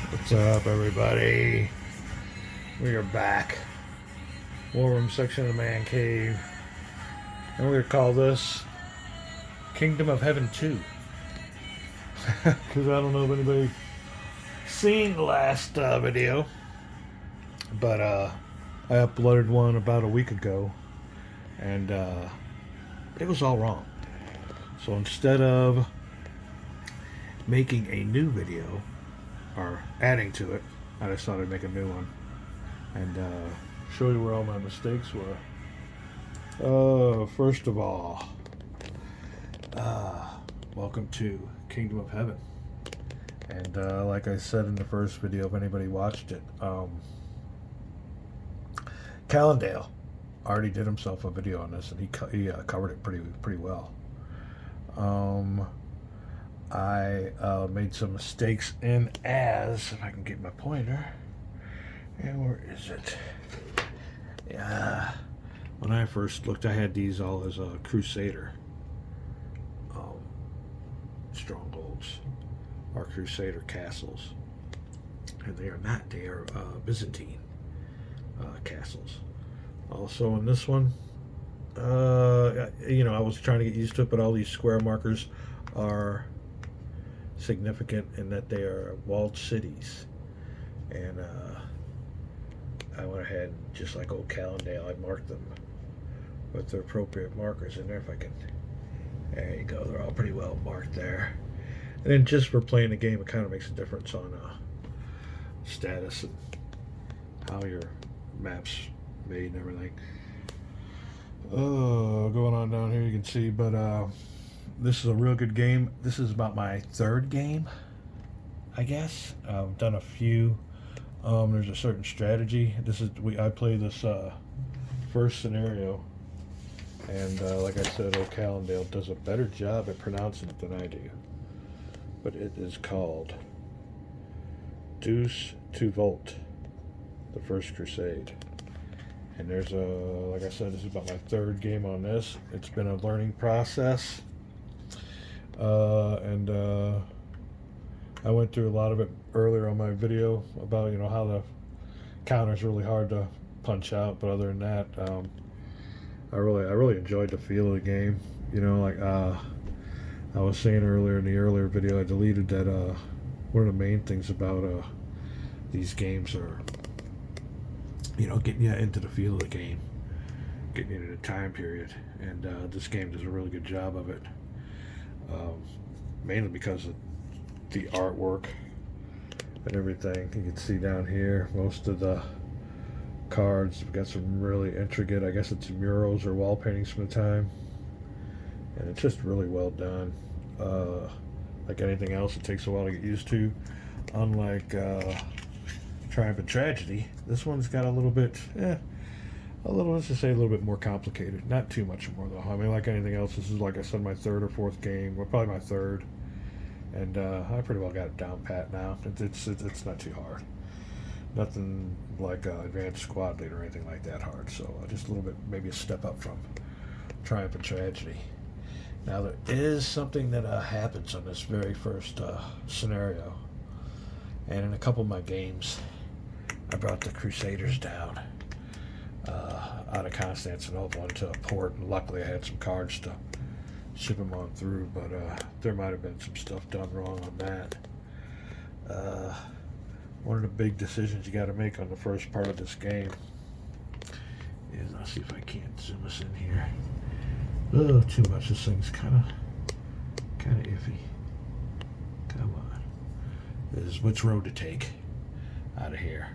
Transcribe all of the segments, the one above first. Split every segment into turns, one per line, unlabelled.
What's up, everybody? We are back. War room section of the man cave. And we're going to call this Kingdom of Heaven 2. Because I don't know if anybody seen the last video. But I uploaded one about a week ago. And it was all wrong. So instead of making a new video, or adding to it, I just thought I'd make a new one. And show you where all my mistakes were. First of all, welcome to Kingdom of Heaven. And like I said in the first video, if anybody watched it, Callendale already did himself a video on this, and he covered it pretty well. I made some mistakes in as, if I can get my pointer, and where is it? Yeah. When I first looked, I had these all as a Crusader strongholds, or Crusader castles, and they are not. They are Byzantine castles. Also, in this one, I was trying to get used to it, but all these square markers are significant in that they are walled cities, and I went ahead, just like old Callendale, I marked them with the appropriate markers in there. If I can, there you go. They're all pretty well marked there. And then just for playing the game, it kind of makes a difference on status and how your map's made and everything. Going on down here, you can see. But this is a real good game. This is about my third game, I guess. I've done a few. There's a certain strategy. I play this first scenario, and like I said, old Callendale does a better job at pronouncing it than I do. But it is called Deuce to Volt, the First Crusade. And there's like I said, this is about my third game on this. It's been a learning process, and I went through a lot of it earlier on my video about how the counter's really hard to punch out. But other than that, I really enjoyed the feel of the game. I was saying earlier in the earlier video, I deleted that one of the main things about these games are getting you into the feel of the game, getting you into the time period, and this game does a really good job of it. Mainly because of the artwork and everything. You can see down here most of the cards have got some really intricate, I guess it's murals or wall paintings from the time, and it's just really well done. Like anything else, it takes a while to get used to. Unlike Triumph and Tragedy, this one's got a little bit, let's just say a little bit more complicated. Not too much more though. I mean, like anything else, this is, like I said, my third or fourth game. Well, probably my third, and I pretty well got it down pat now. It's not too hard. Nothing like Advanced Squad Leader or anything like that hard. So just a little bit, maybe a step up from Triumph and Tragedy. Now there is something that happens on this very first scenario, and in a couple of my games, I brought the Crusaders down out of Constantinople into a port, and luckily I had some cards to ship them on through, but there might have been some stuff done wrong on that. One of the big decisions you got to make on the first part of this game is, I'll see if I can't zoom us in here. Oh, too much. This thing's kind of iffy. Come on. Is which road to take out of here.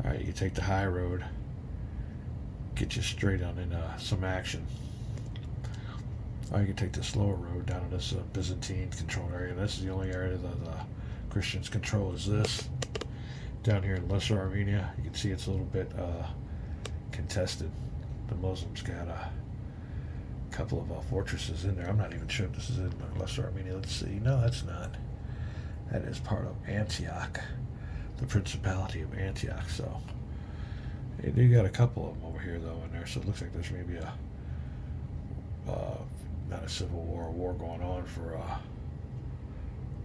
Alright, you take the high road, get you straight on into some action. Or you can take the slower road down to this Byzantine control area. This is the only area that the Christians control, is this. Down here in Lesser Armenia, you can see it's a little bit contested. The Muslims got a couple of fortresses in there. I'm not even sure if this is in Lesser Armenia. Let's see. No, that's not. That is part of Antioch, the Principality of Antioch. So they do got a couple of them over here though in there. So it looks like there's maybe a not a civil war, a war going on for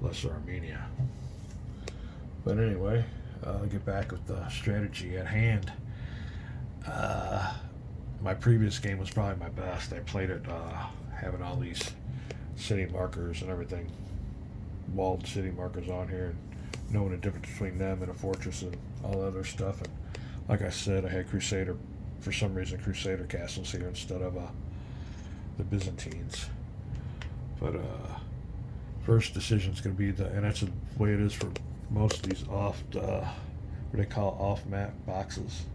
Lesser Armenia. But anyway, I'll get back with the strategy at hand. My previous game was probably my best. I played it having all these city markers and everything, walled city markers on here, and knowing the difference between them and a fortress and all the other stuff. And like I said, I had Crusader, for some reason, Crusader castles here instead of the Byzantines. But first decision is going to be and that's the way it is for most of these what they call off-map boxes,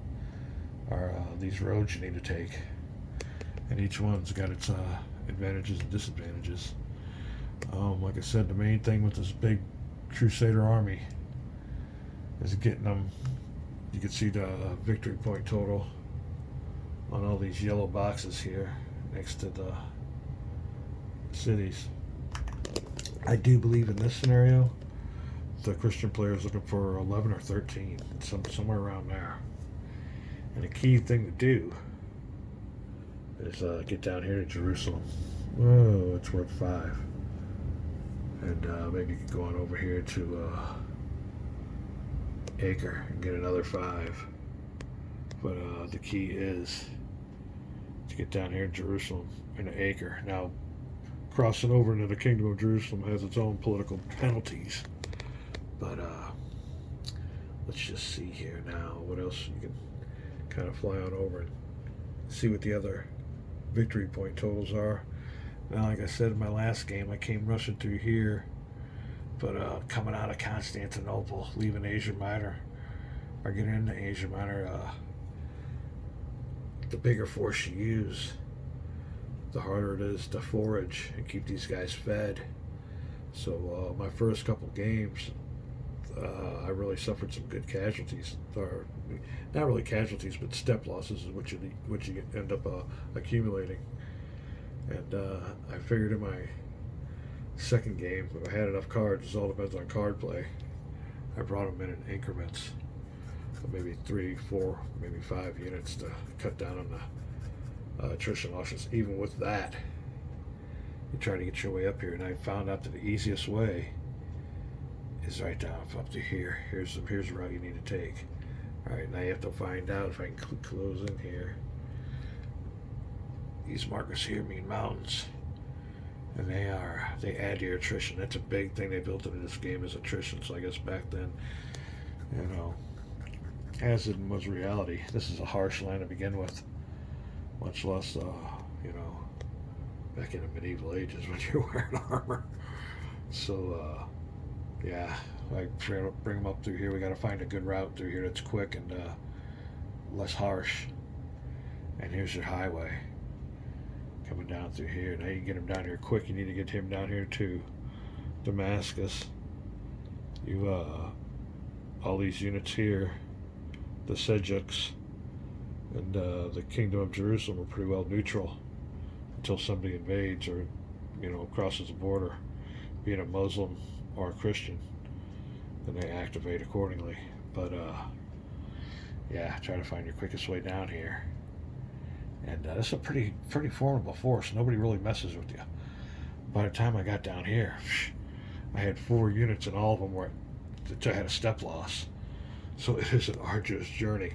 are these roads you need to take, and each one's got its advantages and disadvantages. Like I said, the main thing with this big Crusader army is getting them. You can see the victory point total on all these yellow boxes here next to the cities. I do believe in this scenario the Christian player is looking for 11 or 13, somewhere around there. And the key thing to do is get down here to Jerusalem. Whoa, it's worth 5. And maybe you can go on over here to Acre and get another 5. But the key is to get down here in Jerusalem and Acre. Now, crossing over into the Kingdom of Jerusalem has its own political penalties. But let's just see here now what else you can kind of fly on over and see what the other victory point totals are. Now, like I said in my last game, I came rushing through here, but coming out of Constantinople, leaving Asia Minor, or getting into Asia Minor, the bigger force you use, the harder it is to forage and keep these guys fed. So my first couple games, I really suffered some good casualties, or not really casualties, but step losses is what you end up accumulating. And I figured in my second game, if I had enough cards, it all depends on card play. I brought them in increments of maybe 3, 4, maybe 5 units to cut down on the attrition losses. Even with that, you try to get your way up here, and I found out that the easiest way is right down up to here. Here's the route you need to take. All right, now you have to find out if I can close in here. These markers here mean mountains, and they add to your attrition. That's a big thing they built into this game, is attrition. So I guess back then, as it was reality, this is a harsh land to begin with, much less back in the medieval ages when you're wearing armor. So yeah, I bring them up through here. We got to find a good route through here that's quick and less harsh. And here's your highway coming down through here. Now you can get him down here quick. You need to get him down here to Damascus. All these units here, the Seljuks and the Kingdom of Jerusalem are pretty well neutral until somebody invades or crosses the border, being a Muslim or a Christian, then they activate accordingly. But yeah, try to find your quickest way down here. And this is a pretty formidable force. Nobody really messes with you. By the time I got down here, I had 4 units, and all of them had a step loss. So it is an arduous journey.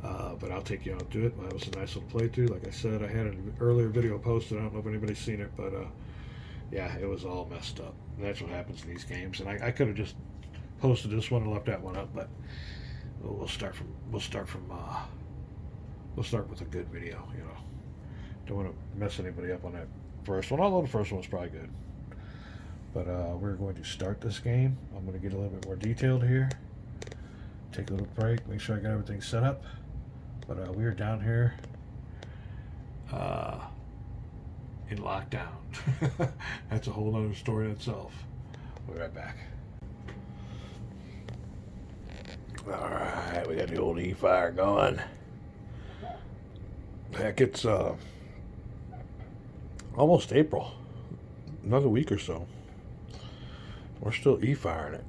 But I'll take you on through it. That was a nice little playthrough. Like I said, I had an earlier video posted. I don't know if anybody's seen it, but yeah, it was all messed up. And that's what happens in these games. And I could have just posted this one and left that one up, but we'll start with a good video. Don't want to mess anybody up on that first one, although the first one was probably good. But we're going to start this game. I'm going to get a little bit more detailed here. Take a little break, make sure I got everything set up. But we are down here in lockdown. That's a whole other story in itself. We'll be right back. Alright, we got the old E-Fire going. Heck, it's almost April. Another week or so. We're still E-Firing it.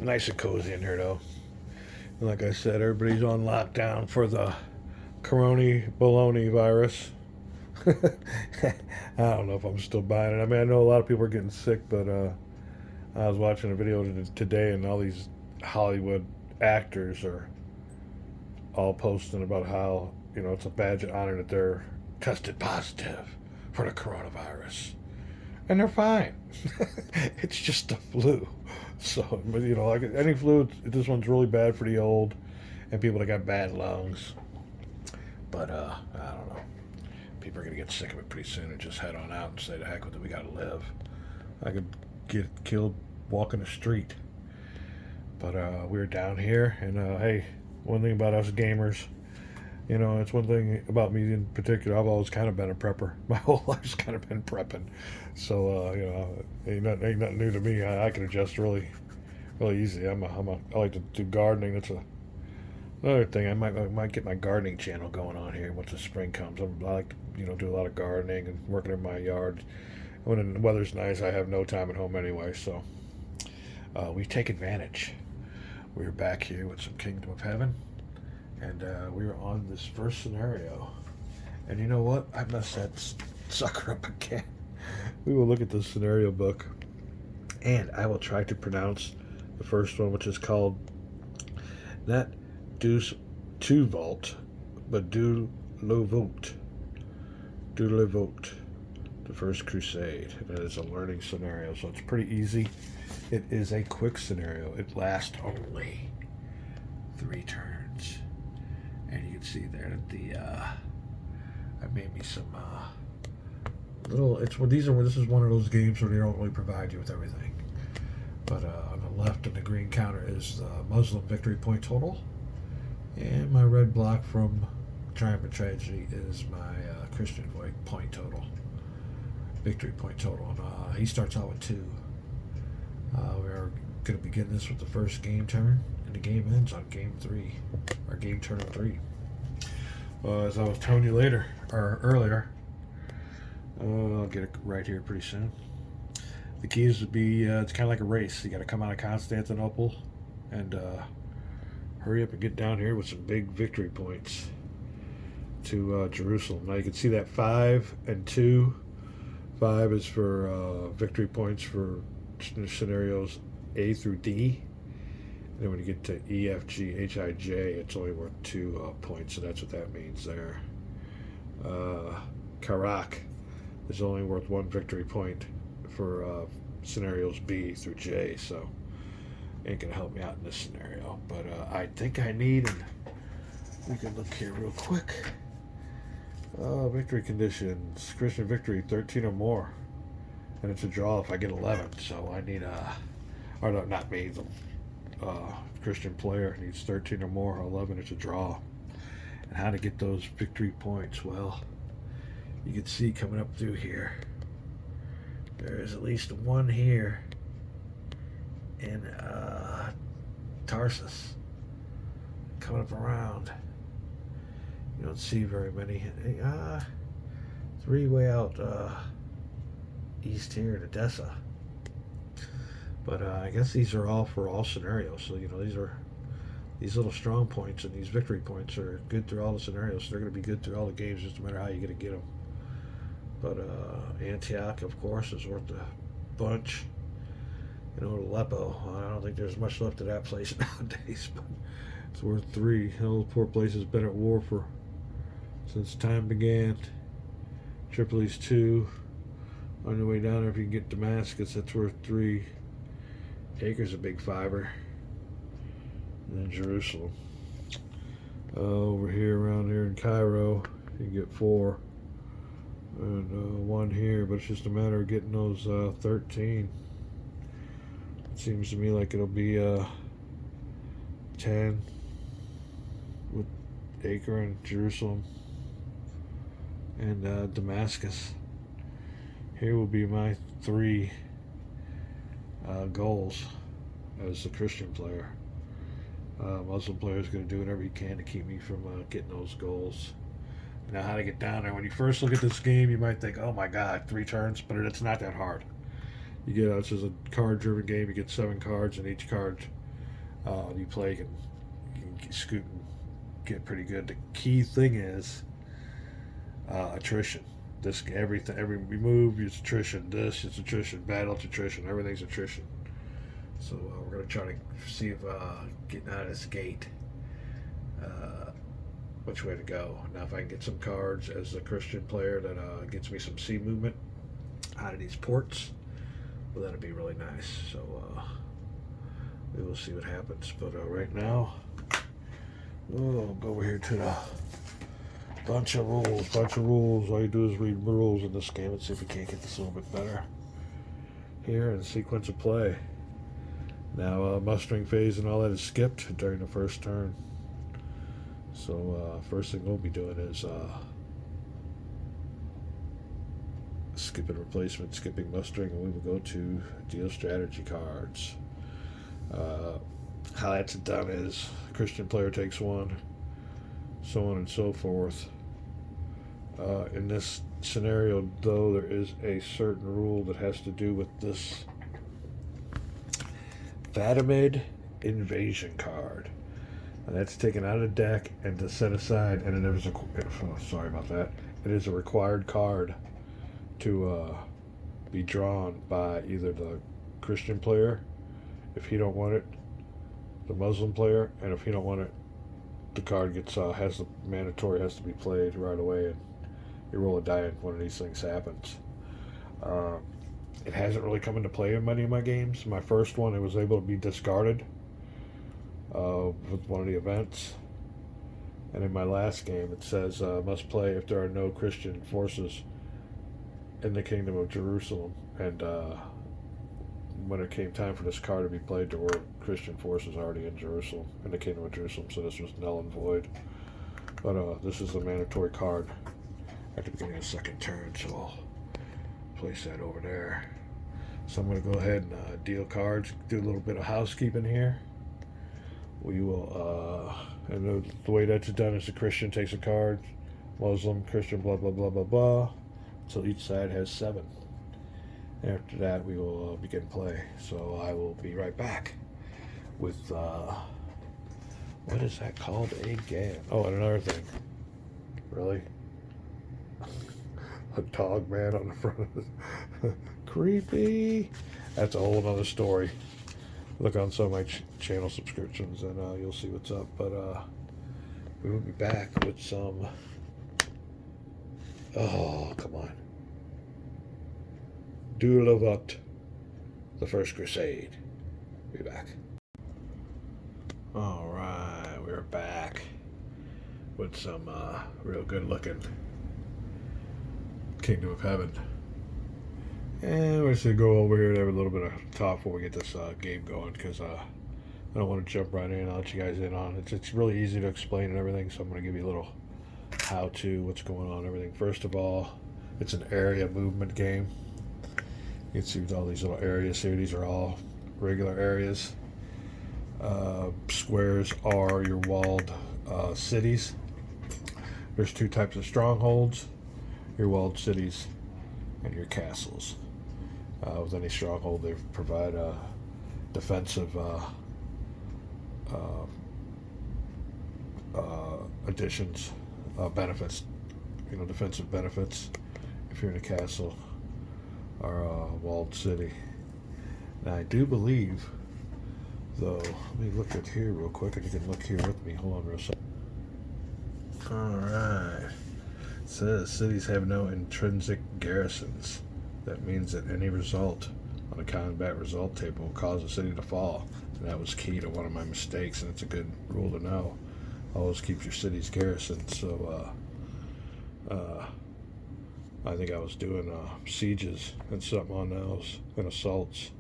Nice and cozy in here, though. And like I said, everybody's on lockdown for the coronavirus. I don't know if I'm still buying it. I mean, I know a lot of people are getting sick, but I was watching a video today, and all these Hollywood actors are all posting about how, you know, it's a badge of honor that they're tested positive for the coronavirus, and they're fine. It's just the flu. So, but you know, like any flu, this one's really bad for the old and people that got bad lungs. But I don't know. People are gonna get sick of it pretty soon and just head on out and say, "The heck with it, we gotta live." I could get killed walking the street. But we're down here, and hey, one thing about us gamers, you know, it's one thing about me in particular. I've always kind of been a prepper. My whole life's kind of been prepping, so you know, ain't nothing new to me. I can adjust really, really easy. I like to do gardening. That's another thing. I might get my gardening channel going on here once the spring comes. I like to, you know, do a lot of gardening and working in my yard. When the weather's nice, I have no time at home anyway, so we take advantage. We're back here with some Kingdom of Heaven, and we're on this first scenario. And you know what? I messed that sucker up again. We will look at the scenario book, and I will try to pronounce the first one, which is called not Deus Tu Vault, but Du Le Vote. Du Le Vote. The First Crusade. And it is a learning scenario, so it's pretty easy. It is a quick scenario. It lasts only 3 turns. And you can see there that the I made me some little. This is one of those games where they don't really provide you with everything. But on the left in the green counter is the Muslim victory point total, and my red block from Triumph and Tragedy is my Christian point total, victory point total. And he starts out with 2. We are going to begin this with the first game turn, and the game ends on game 3, or game turn of 3. As I was telling you earlier, I'll get it right here pretty soon. The keys would be, it's kind of like a race. You got to come out of Constantinople and hurry up and get down here with some big victory points to Jerusalem. Now you can see that 5 and 2. 5 is for victory points for scenarios A through D. And then when you get to E, F, G, H, I, J, it's only worth 2 points, so that's what that means there. Karak is only worth 1 victory point for scenarios B through J, so ain't gonna help me out in this scenario. But I think I need, and we can look here real quick. Victory conditions: Christian victory 13 or more, and it's a draw if I get 11. So I need or no, not me. The Christian player needs 13 or more. 11, it's a draw. And how to get those victory points? Well, you can see coming up through here, there is at least 1 here in Tarsus. Coming up around, you don't see very many. 3 way out east here in Edessa. But I guess these are all for all scenarios. So, you know, these little strong points and these victory points are good through all the scenarios. So they're going to be good through all the games, just no matter how you're going to get them. But Antioch, of course, is worth a bunch. You know, Aleppo, I don't think there's much left of that place nowadays, but it's worth 3. Those poor place has been at war since time began. Tripoli's 2. On your way down there, if you can get Damascus, that's worth 3. Acre's a big 5er. And then Jerusalem. Over here, around here in Cairo, you can get 4. And 1 here, but it's just a matter of getting those 13. It seems to me like it'll be 10 with Acre and Jerusalem and Damascus. Here will be my 3 goals as a Christian player. Muslim player is going to do whatever he can to keep me from getting those goals. Now, how to get down there. When you first look at this game, you might think, oh my god, 3 turns, but it's not that hard. You get, it's just a card-driven game. You get 7 cards, and each card you play you can scoot and get pretty good. The key thing is attrition. Every move is attrition. This is attrition. Battle, it's attrition. Everything's attrition. So we're going to try to see if getting out of this gate, which way to go. Now if I can get some cards as a Christian player that gets me some sea movement out of these ports, well, that'd be really nice. So we will see what happens. But right now, we'll go over here to the bunch of rules. All you do is read rules in this game and see if we can't get this a little bit better. Here in sequence of play. Now mustering phase and all that is skipped during the first turn. So first thing we'll be doing is skipping replacement, skipping mustering, and we will go to deal strategy cards. How that's done is Christian player takes one, so on and so forth. In this scenario, though, there is a certain rule that has to do with this Fatimid invasion card. And that's taken out of the deck and to set aside, and it is sorry about that. It is a required card to be drawn by either the Christian player, if he don't want it, the Muslim player, and if he don't want it, the card gets has to be played right away, and you roll a die and one of these things happens. It hasn't really come into play in many of my games. My first one, it was able to be discarded with one of the events. And in my last game, it says must play if there are no Christian forces in the Kingdom of Jerusalem. And when it came time for this card to be played, there were Christian forces already in Jerusalem, in the Kingdom of Jerusalem, so this was null and void. But this is a mandatory card at the beginning of the second turn, so I'll place that over there. So I'm going to go ahead and deal cards, do a little bit of housekeeping here. We will, and the way that's done is the Christian takes a card, Muslim, Christian, blah, blah, blah, blah, blah, until each side has 7. After that, we will begin play. So I will be right back with, what is that called again? Oh, and another thing. Really? A dog man on the front of it. Creepy. That's a whole other story. Look on some of my channel subscriptions and you'll see what's up. But we will be back with some. Oh, come on. Dulavat, the First Crusade. Be back. All right, we're back with some real good looking Kingdom of Heaven. And we're just going to go over here and have a little bit of talk before we get this game going, because I don't want to jump right in. I'll let you guys in on it. It's really easy to explain and everything, so I'm going to give you a little how-to, what's going on and everything. First of all, it's an area movement game. You can see all these little areas here. These are all regular areas. Squares are your walled cities. There's 2 types of strongholds, your walled cities and your castles. With any stronghold, they provide defensive additions, benefits, defensive benefits if you're in a castle or a walled city. Now I do believe, though, let me look at here real quick, and you can look here with me. Hold on real second. Alright. It says cities have no intrinsic garrisons. That means that any result on a combat result table will cause a city to fall. And that was key to one of my mistakes, and it's a good rule to know. Always keep your city's garrison. So I think I was doing sieges and something on those and assaults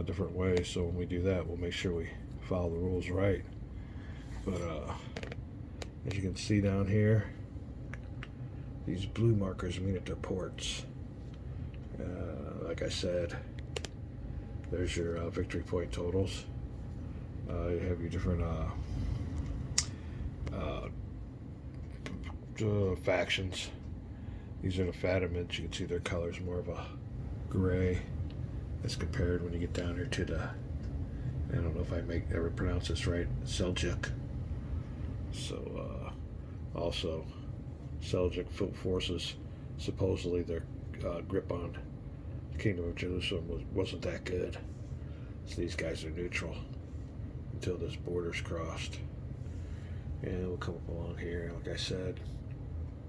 different ways. So when we do that, we'll make sure we follow the rules right. But as you can see down here, these blue markers mean at their ports. Like I said, there's your victory point totals. You have your different factions. These are the Fatimids. You can see their colors more of a gray as compared when you get down here to the, I don't know if I ever pronounce this right, Seljuk. So also Seljuk forces, supposedly their grip on the Kingdom of Jerusalem wasn't that good. So these guys are neutral until this border's crossed. And we'll come up along here. Like I said,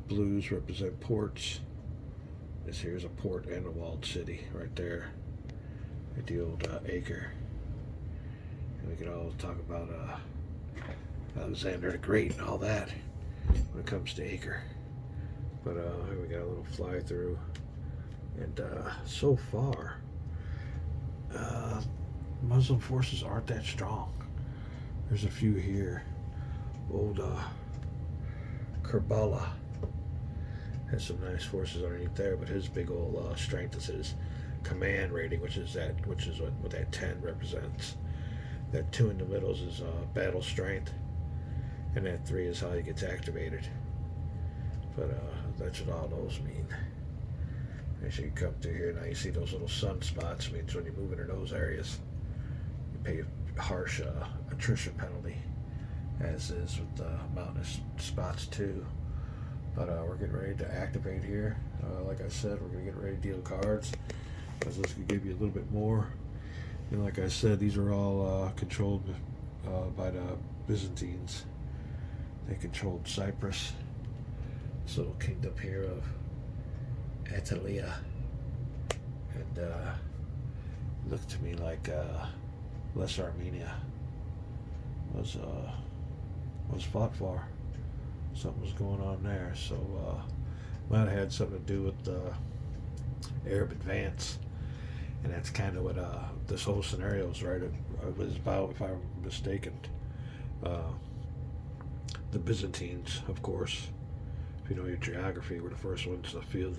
blues represent ports. This here is a port and a walled city right there at the old acre. And we could all talk about Alexander the Great and all that when it comes to acre. But here we got a little fly through. And so far, Muslim forces aren't that strong. There's a few here. Old Kerbala has some nice forces underneath there, but his big old strength is his command rating, which is what that 10 represents. That 2 in the middle is his battle strength, and that 3 is how he gets activated. But that's what all those mean. As you come through here, now you see those little sunspots. Means when you move into those areas, you pay a harsh attrition penalty, as is with the mountainous spots too. But we're getting ready to activate here. Like I said, we're going to get ready to deal cards, because this could give you a little bit more. And like I said, these are all controlled by the Byzantines. They controlled Cyprus, this little kingdom here of Atalia, and looked to me like Lesser Armenia was fought for. Something was going on there, so might have had something to do with the Arab advance, and that's kind of what this whole scenario is right. It was about, if I'm mistaken, the Byzantines, of course. If you know your geography, were the first ones to feel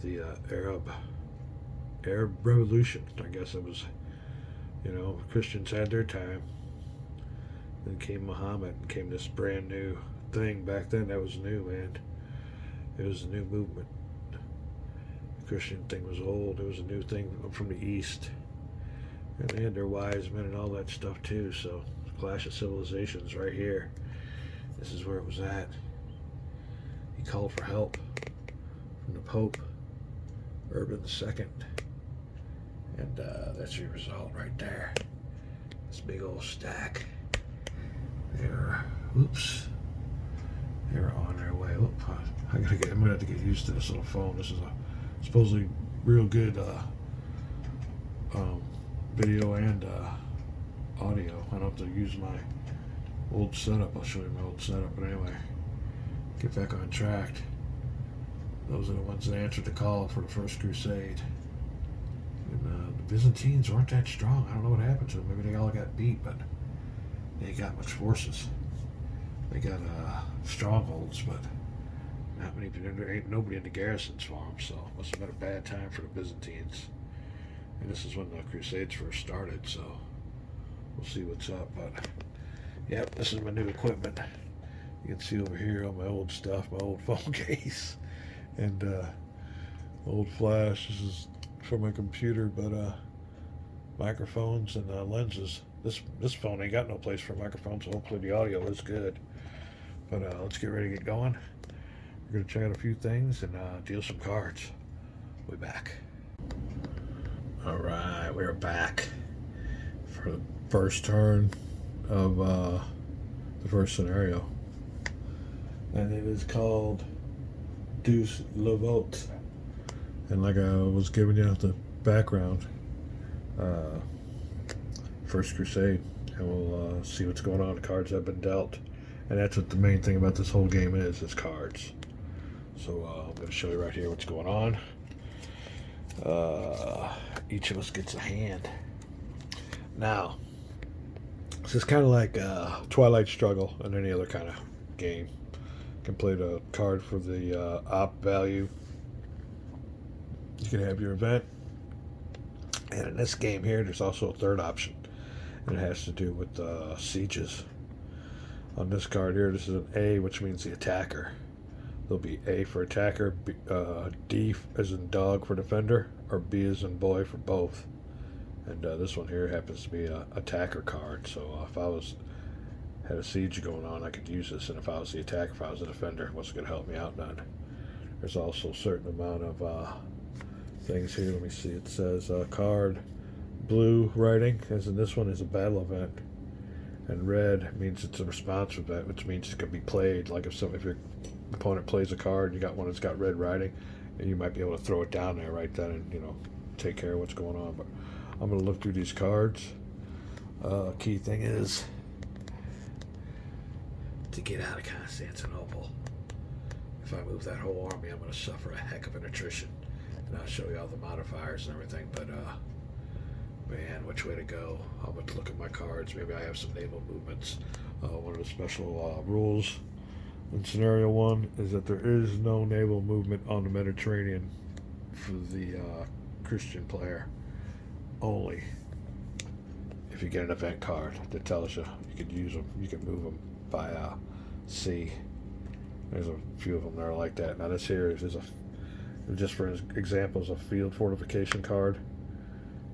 the Arab Revolution. I guess it was, Christians had their time. Then came Muhammad and came this brand new thing. Back then, that was new, man. It was a new movement. The Christian thing was old. It was a new thing from the East. And they had their wise men and all that stuff too. So, clash of civilizations right here. This is where it was at. He called for help from the Pope, Urban II. And that's your result right there. This big old stack. They're on their way. I'm gonna have to get used to this little phone. This is a supposedly real good video and audio. I don't have to use my old setup. I'll show you my old setup. But anyway, get back on track. Those are the ones that answered the call for the first crusade. And the Byzantines weren't that strong. I don't know what happened to them. Maybe they all got beat, but they ain't got much forces. They got strongholds, but not many. There ain't nobody in the garrisons for them, so it must have been a bad time for the Byzantines. And this is when the Crusades first started, so we'll see what's up. But yep, this is my new equipment. You can see over here all my old stuff, my old phone case, and old flash. This is for my computer, but microphones and lenses. This phone ain't got no place for a microphone, so hopefully the audio is good. But let's get ready to get going. We're going to check out a few things and deal some cards. We'll be back. Alright, we're back for the first turn of the first scenario. And it is called Deuce Le Vote. And like I was giving you the background, First Crusade, and we'll see what's going on. The cards have been dealt, and that's what the main thing about this whole game is cards. So I'm going to show you right here what's going on. Each of us gets a hand. Now, this is kind of like Twilight Struggle and any other kind of game. You can play the card for the op value. You can have your event. And in this game here, there's also a third option. And it has to do with sieges. On this card here, this is an A, which means the attacker. There'll be A for attacker, B, D as in dog for defender, or B as in boy for both. And this one here happens to be an attacker card. So if I had a siege going on, I could use this. And if I was the attacker, if I was the defender, what's going to help me out none. There's also a certain amount of things here. Let me see. It says card blue writing, as in this one, is a battle event, and red means it's a response event, which means it can be played. Like if your opponent plays a card, you got one that's got red writing, and you might be able to throw it down there right then, and take care of what's going on. But I'm going to look through these cards. Key thing is to get out of Constantinople. If I move that whole army, I'm going to suffer a heck of an attrition. And I'll show you all the modifiers and everything, but man, which way to go? I'm going to look at my cards. Maybe I have some naval movements. One of the special rules in scenario 1 is that there is no naval movement on the Mediterranean for the Christian player. Only if you get an event card that tells you could use them, you can move them by sea. There's a few of them that are like that. Now this here is just for example, is a field fortification card.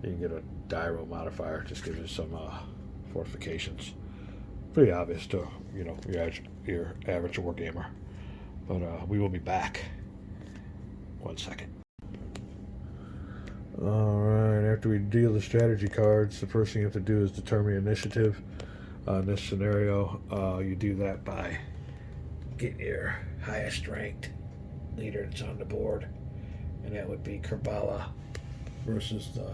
You can get a Dyro modifier, just gives you some fortifications. Pretty obvious to your average war gamer. But we will be back. 1 second. Alright, after we deal the strategy cards, the first thing you have to do is determine initiative. In this scenario, you do that by getting your highest ranked leader that's on the board, and that would be Kerbala versus the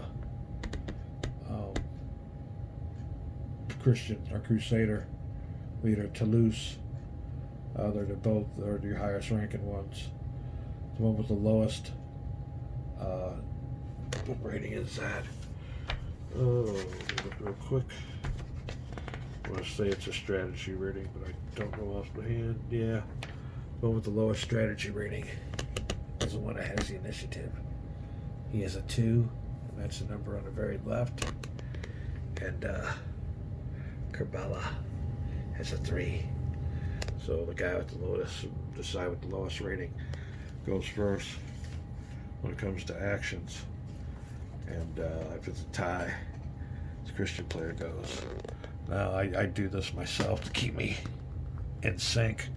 Christian or Crusader leader Toulouse. They're both your highest ranking ones. The one with the lowest what rating is that? Look real quick. I want to say it's a strategy rating, but I don't know off the hand. Yeah, the one with the lowest strategy rating is the one that has the initiative. He has a 2, and that's the number on the very left. And Kerbala has a 3. So the guy with the lowest, the side with the lowest rating, goes first when it comes to actions. And if it's a tie, the Christian player goes. Now I do this myself to keep me in sync,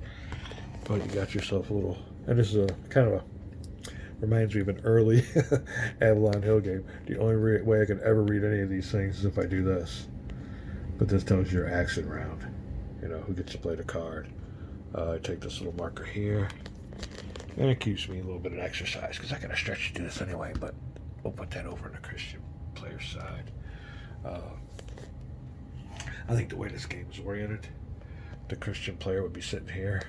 but you got yourself a little, and this is a kind of a, reminds me of an early Avalon Hill game. The only way I can ever read any of these things is if I do this. But this tells you your action round, who gets to play the card. I take this little marker here, and it keeps me a little bit of exercise, because I got to stretch to do this anyway, but we'll put that over on the Christian player's side. I think the way this game is oriented, the Christian player would be sitting here,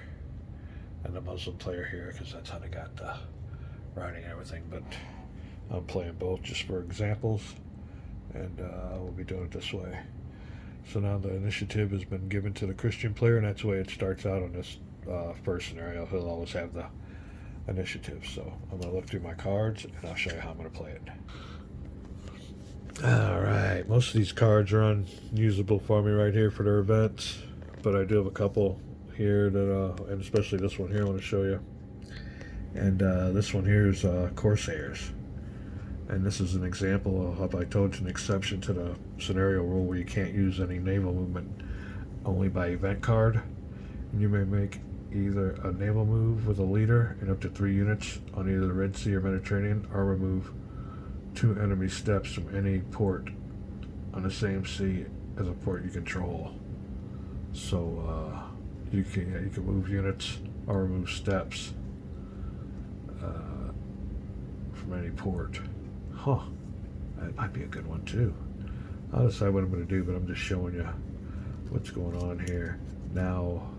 and the Muslim player here, because that's how they got the writing and everything. But I'm playing both just for examples, and we'll be doing it this way. So now the initiative has been given to the Christian player, and that's the way it starts out on this first scenario. He'll always have the initiative. So I'm going to look through my cards, and I'll show you how I'm going to play it. Alright, most of these cards are unusable for me right here for their events, but I do have a couple here that, and especially this one here I want to show you. And this one here is Corsairs. And this is an example of, I told you, an exception to the scenario rule where you can't use any naval movement only by event card. And you may make either a naval move with a leader and up to 3 units on either the Red Sea or Mediterranean, or remove 2 enemy steps from any port on the same sea as a port you control. So you can move units or remove steps from any port. Huh, that might be a good one too. I'll decide what I'm going to do, but I'm just showing you what's going on here. Now,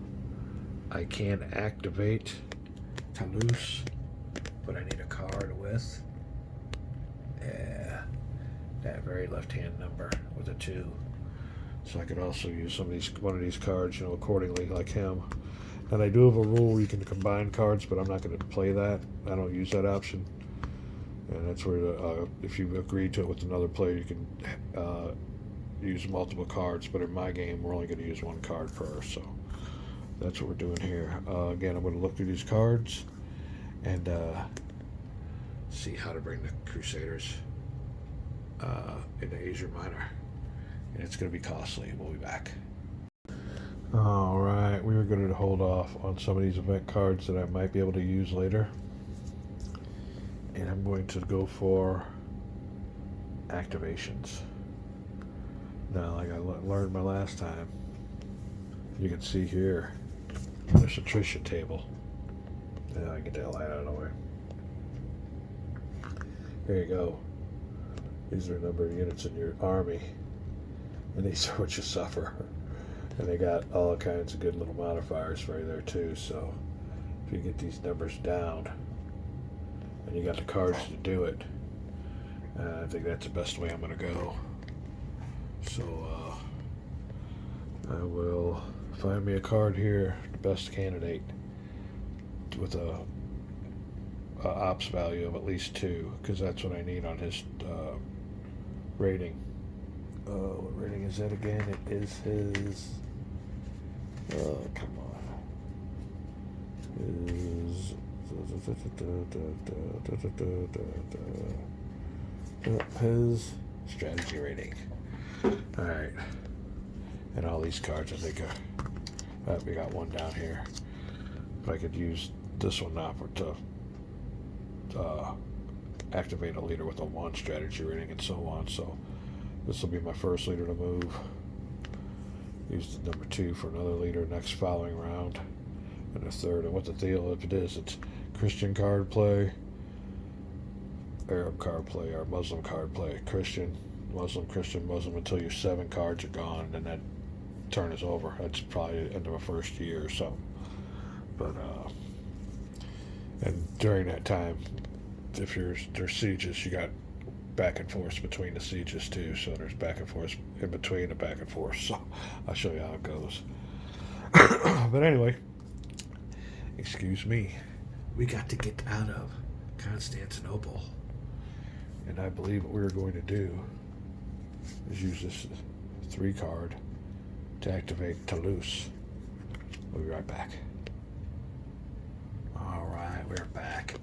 I can activate Toulouse, but I need a card with that very left-hand number with a 2. So I could also use one of these cards, accordingly, like him. And I do have a rule where you can combine cards, but I'm not going to play that. I don't use that option. And that's where, if you agree to it with another player, you can use multiple cards. But in my game, we're only going to use 1 card per. So that's what we're doing here. Again, I'm going to look through these cards and see how to bring the Crusaders into Asia Minor. And it's going to be costly. We'll be back. Alright, we were going to hold off on some of these event cards that I might be able to use later. And I'm going to go for activations. Now, like I learned my last time, you can see here, there's a attrition table. Yeah, I get the hell out of the way. Here you go. These are the number of units in your army, and these are what you suffer. And they got all kinds of good little modifiers for you there too. So if you get these numbers down, and you got the cards to do it, I think that's the best way I'm going to go. So I will find me a card here, the best candidate, with a ops value of at least 2, because that's what I need on his rating. What rating is that again? It is his. Come on. His strategy rating. All right. And all these cards, I think, we got one down here. But I could use this one now to activate a leader with a 1 strategy rating and so on. So this will be my first leader to move. Use the number 2 for another leader next following round. And a third. And what the deal, if it is, it's Christian card play, Arab card play, or Muslim card play. Christian, Muslim, until your 7 cards are gone, and then that turn is over. That's probably the end of a first year or something. But and during that time, if there's sieges, you got back and forth between the sieges too. So there's back and forth in between the back and forth. So I'll show you how it goes. But anyway, excuse me. We got to get out of Constantinople, and I believe what we're going to do is use this 3 card to activate Toulouse. We'll be right back. Alright, we're back.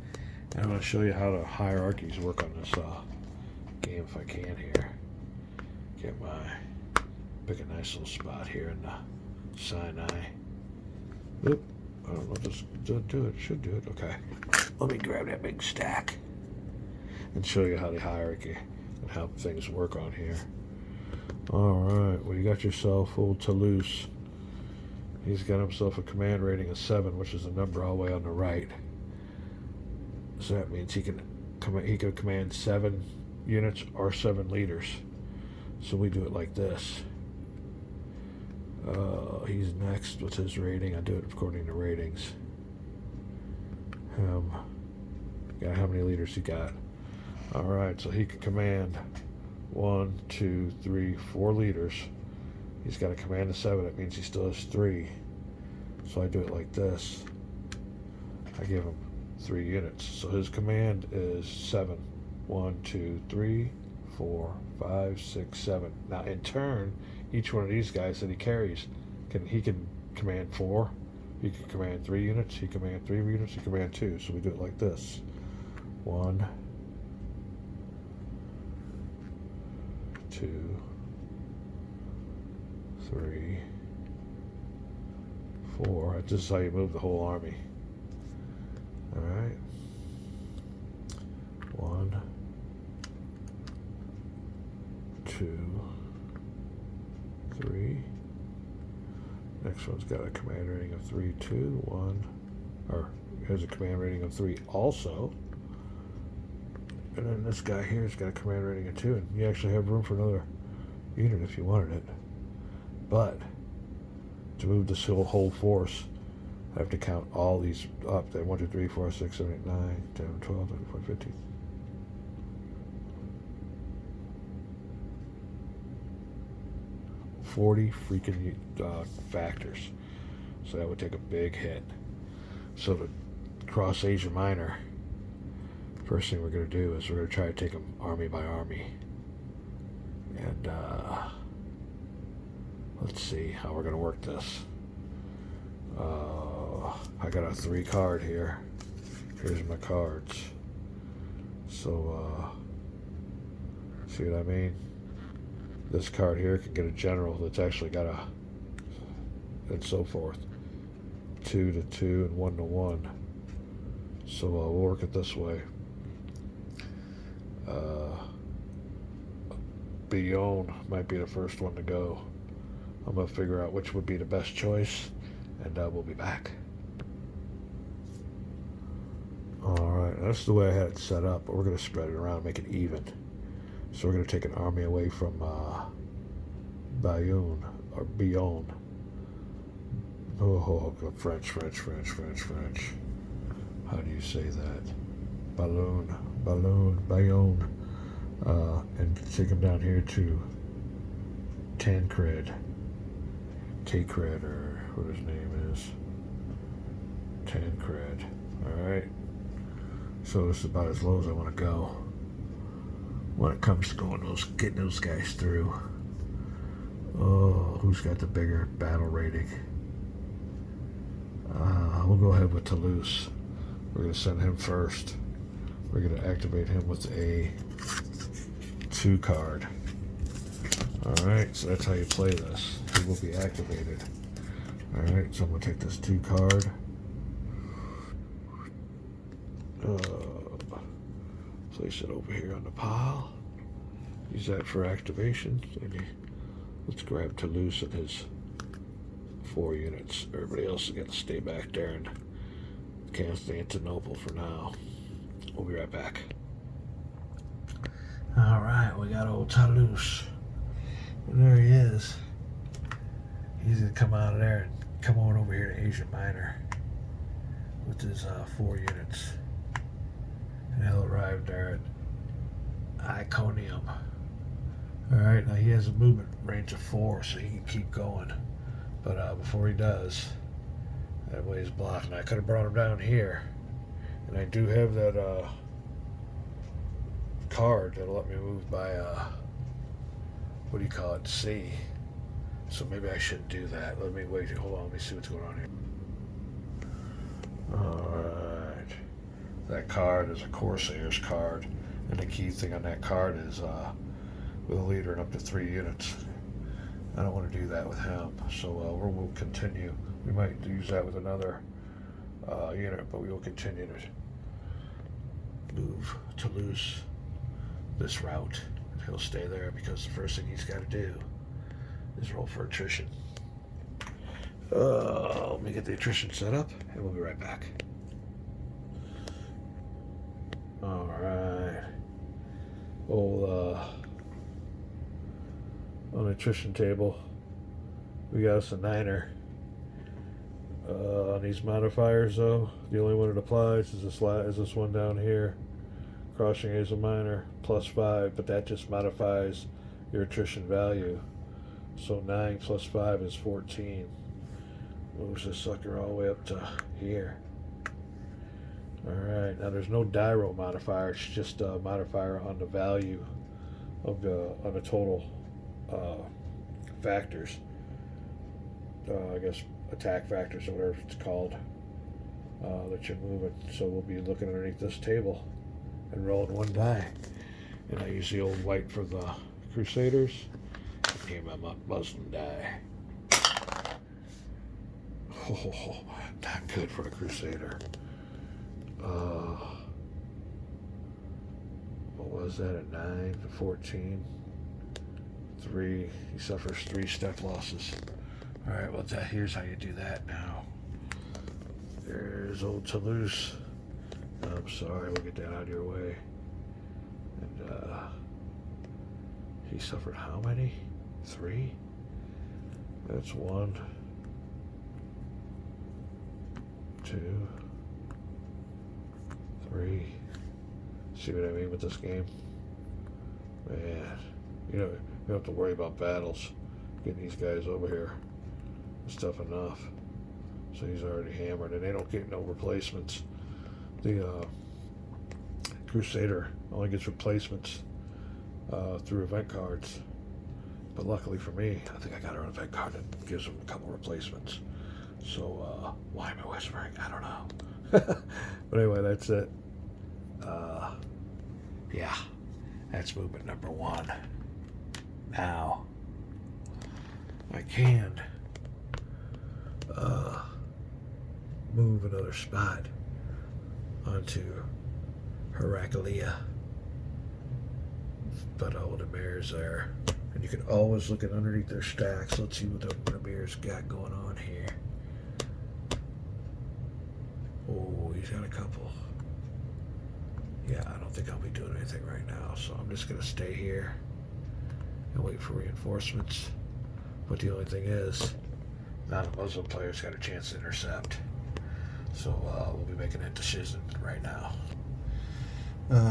And I'm going to show you how the hierarchies work on this game if I can here. Pick a nice little spot here in the Sinai. Oop, I don't know if this doesn't do it. Should do it. Okay. Let me grab that big stack and show you how the hierarchy and how things work on here. Alright, well, you got yourself old Toulouse. He's got himself a command rating of 7, which is the number all the way on the right. So that means he can command 7 units or 7 leaders. So we do it like this. He's next with his rating. I do it according to ratings. Got how many leaders he got? Alright, so he can command 1, 2, 3, 4 leaders. He's got a command of 7. That means he still has 3. So I do it like this. I give him 3 units. So his command is 7. 1, 2, 3, 4, 5, 6, 7. Now in turn, each one of these guys that he carries, he can command 4. He can command 3 units. He can command 3 units. He can command 2. So we do it like this. 1, 2, 3, 4. This is how you move the whole army. Alright. 1, 2, 3. Next one's got a command rating of 3, 2, 1. Or has a command rating of 3 also. And then this guy here's got a command rating of 2. And you actually have room for another unit if you wanted it. But to move this whole force, I have to count all these up. Then 1, 2, 3, 4, 6, 7, 8, 9, 10, 12, 13, 14, 15. 40 freaking factors. So that would take a big hit. So to cross Asia Minor, first thing we're going to do is we're going to try to take them army by army. And let's see how we're going to work this. I got a 3 card here. Here's my cards. So, see what I mean? This card here can get a general that's actually got a, and so forth. 2 to 2 and 1 to 1. So we'll work it this way. Bayonne might be the first one to go. I'm going to figure out which would be the best choice, and we'll be back. Alright, that's the way I had it set up, but we're going to spread it around, make it even. So we're going to take an army away from Bayonne, or Bayonne. Oh, French. How do you say that? Bayonne. And take them down here to Tancred, or what his name is. Tancred. Alright. So this is about as low as I want to go when it comes to getting those guys through. Oh, who's got the bigger battle rating? We'll go ahead with Toulouse. We're going to send him first. We're going to activate him with a 2 card. Alright, so that's how you play this. He will be activated. Alright, so I'm going to take this 2 card. Place it over here on the pile. Use that for activation. Let's grab Toulouse and his 4 units. Everybody else is going to stay back there in Constantinople for now. We'll be right back. Alright, we got old Toulouse. And there he is. He's going to come out of there and come on over here to Asia Minor with his 4 units. And he'll arrive there at Iconium. Alright, now he has a movement range of 4, so he can keep going. But before he does, that way he's blocking. I could have brought him down here. And I do have that card that'll let me move by, what do you call it, C. So maybe I shouldn't do that. Let me wait. Hold on, let me see what's going on here. Alright. That card is a Corsair's card. And the key thing on that card is with a leader and up to 3 units. I don't want to do that with him. So we'll continue. We might use that with another unit, but we will continue to move Toulouse this route. He'll stay there because the first thing he's got to do is roll for attrition. Let me get the attrition set up, and we'll be right back. Alright. On the attrition table, we got us a 9er. On these modifiers, though, the only one that applies is this one down here. Crossing is a minor, +5, but that just modifies your attrition value. So 9 plus 5 is 14. Moves this sucker all the way up to here. Alright, now there's no die roll modifier, it's just a modifier on the value of on the total factors. I guess attack factors or whatever it's called that you're moving. So we'll be looking underneath this table and rolling 1 die. And I use the old white for the Crusaders. And here my Muslim die. Oh, not good for a Crusader. What was that, a 9 to 14? 3, he suffers 3 step losses. Alright, well, here's how you do that now. There's old Toulouse. I'm sorry, we'll get that out of your way. And, he suffered how many? 3? That's 1, 2, 3. See what I mean with this game? Man, you don't have to worry about battles. Getting these guys over here. It's tough enough. So he's already hammered, and they don't get no replacements. The Crusader only gets replacements through event cards. But luckily for me, I think I got an event card that gives them a couple replacements. So why am I whispering? I don't know. But anyway, that's it. Yeah, that's movement number 1. Now, I can move another spot onto Heraclea. But all the mirrors there. And you can always look at underneath their stacks. Let's see what the mirrors got going on here. Oh, he's got a couple. Yeah, I don't think I'll be doing anything right now, so I'm just going to stay here and wait for reinforcements. But the only thing is, now the Muslim player's got a chance to intercept. So we'll be making that decision right now.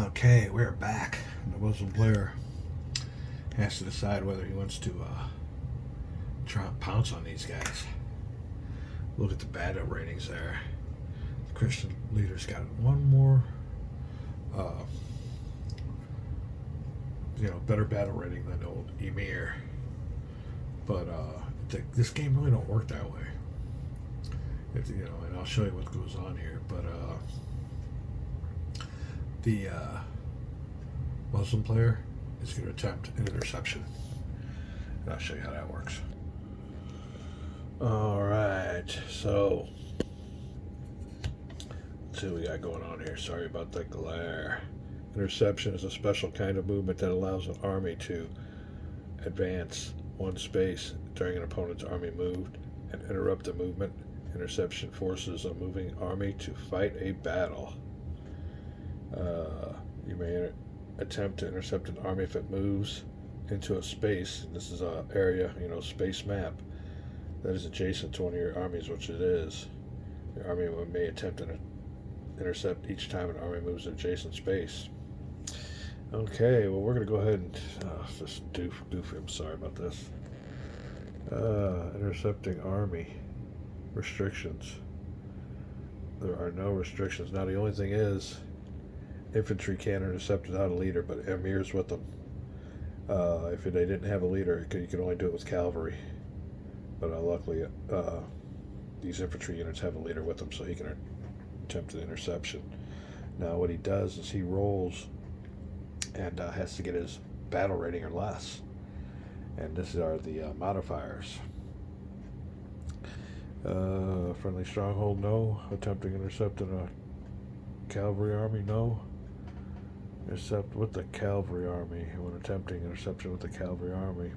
Okay, we're back. The Muslim player has to decide whether he wants to try and pounce on these guys. Look at the battle ratings there. The Christian leader's got one more, better battle rating than the old Emir. But this game really don't work that way. And I'll show you what goes on here. But the Muslim player is going to attempt an interception. And I'll show you how that works. Alright, so let's see what we got going on here. Sorry about the glare. Interception is a special kind of movement that allows an army to advance one space during an opponent's army moved and interrupt the movement. Interception forces a moving army to fight a battle. You may attempt to intercept an army if it moves into a space. This is an area, space map that is adjacent to one of your armies, which it is. Your army may attempt to intercept each time an army moves an adjacent space. Okay, well, we're going to go ahead and just doof him. Sorry about this. Intercepting army. Restrictions. There are no restrictions. Now, the only thing is, infantry can't intercept without a leader, but emirs with them. If they didn't have a leader, you could only do it with cavalry. But luckily, these infantry units have a leader with them, so he can attempt the interception. Now, what he does is he rolls and has to get his battle rating or less. And these are the modifiers. Friendly stronghold, no. Attempting intercepting a cavalry army, no. Intercept with the cavalry army. When attempting interception with the cavalry army,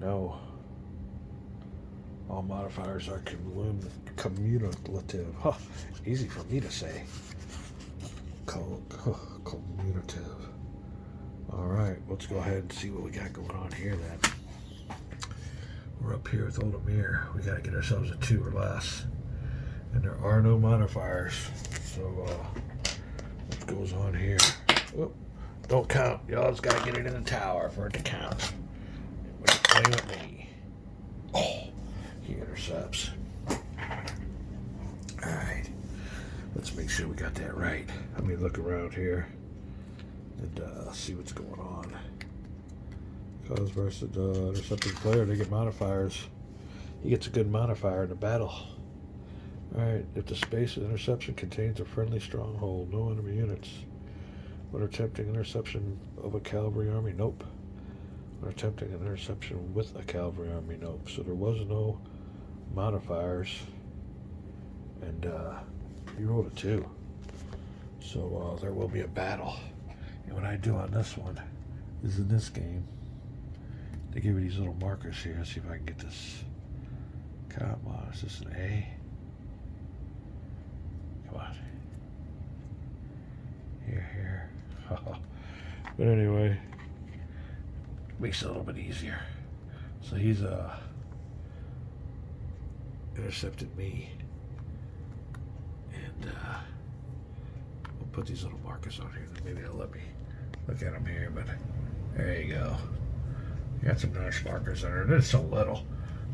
no. All modifiers are commutative. Huh, easy for me to say. Commutative. Alright, let's go ahead and see what we got going on here then. We're up here with Old Emir. We got to get ourselves a 2 or less. And there are no modifiers. So, what goes on here? Whoop. Don't count. Y'all just got to get it in the tower for it to count. But you play with me. Oh, he intercepts. Alright. Let's make sure we got that right. Let me look around here and see what's going on. Cause versus intercepting player, they get modifiers. He gets a good modifier in the battle. Alright, if the space of interception contains a friendly stronghold, no enemy units. When attempting interception of a cavalry army, nope. When attempting an interception with a cavalry army, nope. So there was no modifiers. And you rolled a 2. So there will be a battle. And what I do on this one is in this game, they give you these little markers here. Let's see if I can get this. Come on, is this an A? Come on. Here. But anyway, makes it a little bit easier. So he's intercepted me. And we'll put these little markers on here. Maybe they'll let me look at them here, but there you go. You got some nice markers on there. It's so little.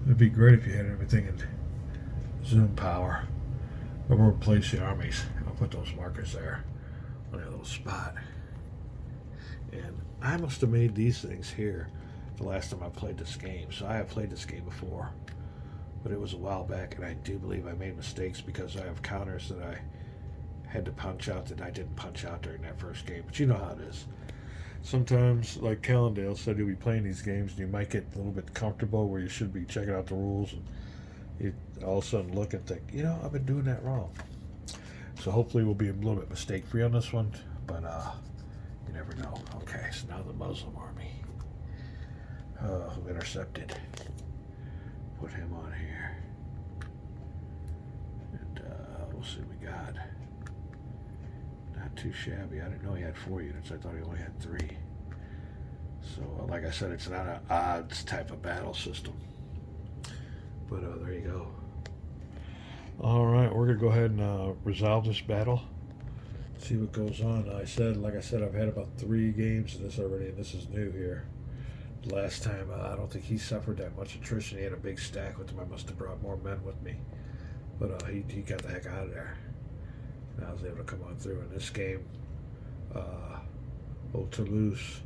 It'd be great if you had everything in zoom power. But we'll place the armies. I'll put those markers there on a little spot. And I must have made these things here the last time I played this game. So I have played this game before, but it was a while back, and I do believe I made mistakes because I have counters that I had to punch out that I didn't punch out during that first game. But you know how it is. Sometimes, like Callendale said, you'll be playing these games and you might get a little bit comfortable where you should be checking out the rules, and you all of a sudden look and think, I've been doing that wrong. So hopefully we'll be a little bit mistake free on this one, but You never know. Okay, so now the Muslim army. Who intercepted. Put him on here. And we'll see what we got. Not too shabby. I didn't know he had 4 units. I thought he only had 3. So, like I said, it's not an odds type of battle system. But there you go. All right, we're going to go ahead and resolve this battle. See what goes on. Like I said, I've had about 3 games of this already, and this is new here. Last time, I don't think he suffered that much attrition. He had a big stack with him. I must have brought more men with me. But he got the heck out of there. And I was able to come on through. In this game, old Toulouse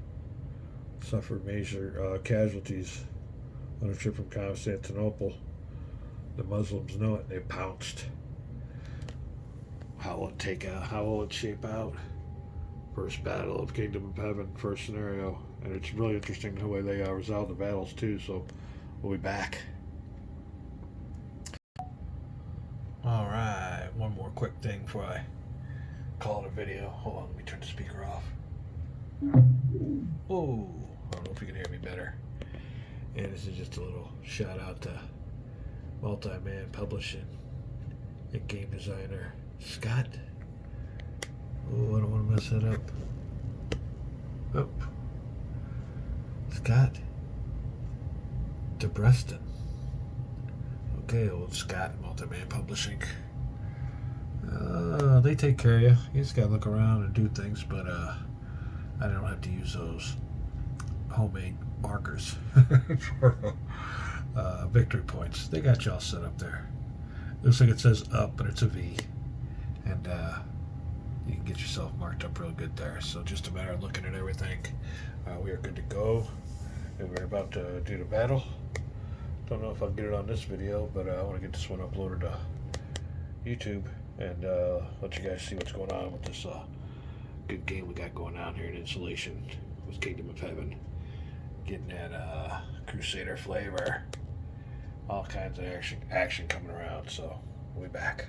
suffered major casualties on a trip from Constantinople. The Muslims know it. They pounced. How will it shape out? First battle of Kingdom of Heaven, first scenario. And it's really interesting the way they resolve the battles too, so we'll be back. Alright, one more quick thing before I call it a video. Hold on, let me turn the speaker off. Oh, I don't know if you can hear me better. And this is just a little shout out to Multi-Man Publishing and game designer Scott. Oh, I don't want to mess that up. Oh. Scott DeBreston. Okay, old Scott, Multi-Man Publishing. They take care of you. You just gotta look around and do things, but I don't have to use those homemade markers for victory points. They got you all set up there. Looks like it says up, but it's a V. And you can get yourself marked up real good there. So just a matter of looking at everything. We are good to go. And we're about to do the battle. Don't know if I'll get it on this video, but I want to get this one uploaded to YouTube and let you guys see what's going on with this good game we got going on here in Insulation with Kingdom of Heaven. Getting that Crusader flavor. All kinds of action coming around, so we'll be back.